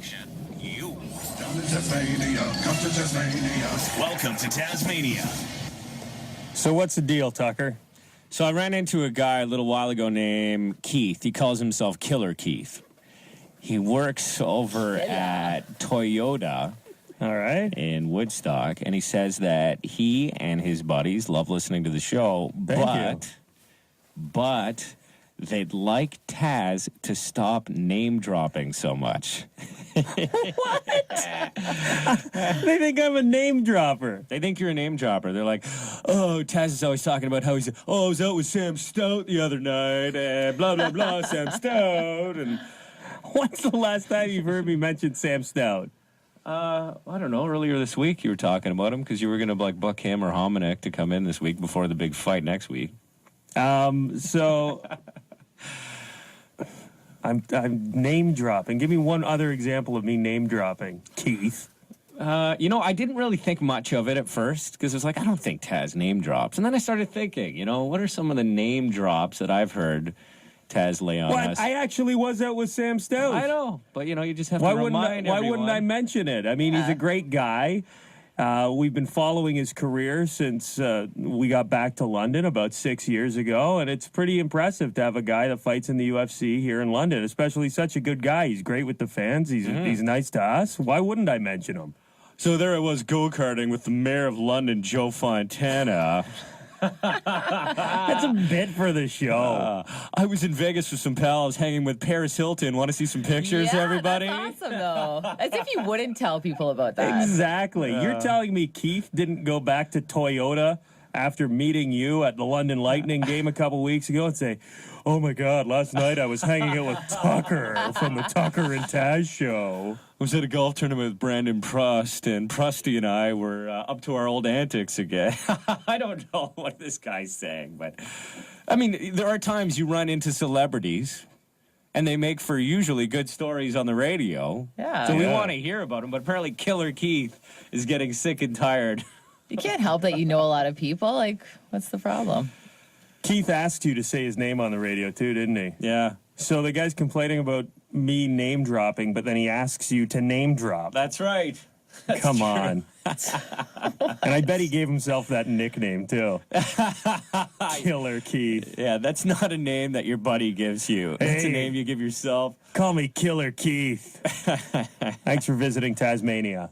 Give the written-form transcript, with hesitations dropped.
station. You. Down to Tasmania, come to Tasmania. Welcome to Tasmania. So what's the deal, Tucker? So I ran into a guy a little while ago named Keith. He calls himself Killer Keith. He works over at Toyota All right. in Woodstock, and he says that he and his buddies love listening to the show, but they'd like Taz to stop name dropping so much. What? They think I'm a name dropper. They think you're a name dropper. They're like, oh, Taz is always talking about how I was out with Sam Stout the other night, and blah, blah, blah, Sam Stout. And When's the last time you've heard me mention Sam Stout? I don't know, earlier this week you were talking about him because you were going to like book him or Hominick to come in this week before the big fight next week. So I'm name dropping. Give me one other example of me name dropping, Keith. I didn't really think much of it at first because it was like, I don't think Taz name drops. And then I started thinking, what are some of the name drops that I've heard Taz lay on us? I actually was out with Sam Stout. I know, but you just have to Why remind wouldn't I mention it? I mean, he's a great guy. We've been following his career since we got back to London about 6 years ago, and it's pretty impressive to have a guy that fights in the UFC here in London, especially such a good guy. He's great with the fans. He's nice to us. Why wouldn't I mention him? So there I was go-karting with the mayor of London, Joe Fontana. That's a bit for the show. I was in Vegas with some pals hanging with Paris Hilton. Want to see some pictures, everybody? That's awesome, though. As if you wouldn't tell people about that. Exactly. You're telling me Keith didn't go back to Toyota after meeting you at the London Lightning game a couple weeks ago and say, oh, my God, last night I was hanging out with Tucker from the Tucker and Taz show. I was at a golf tournament with Brandon Prost, and Prusty and I were up to our old antics again. I don't know what this guy's saying, but, I mean, there are times you run into celebrities, and they make for usually good stories on the radio. Yeah. So we want to hear about them, but apparently Killer Keith is getting sick and tired. You can't help that you know a lot of people. Like, what's the problem? Keith asked you to say his name on the radio, too, didn't he? Yeah. So the guy's complaining about me name dropping, but then he asks you to name drop. That's right. Come on. And I bet he gave himself that nickname, too. Killer Keith. Yeah, that's not a name that your buddy gives you. That's a name you give yourself. Call me Killer Keith. Thanks for visiting Tasmania.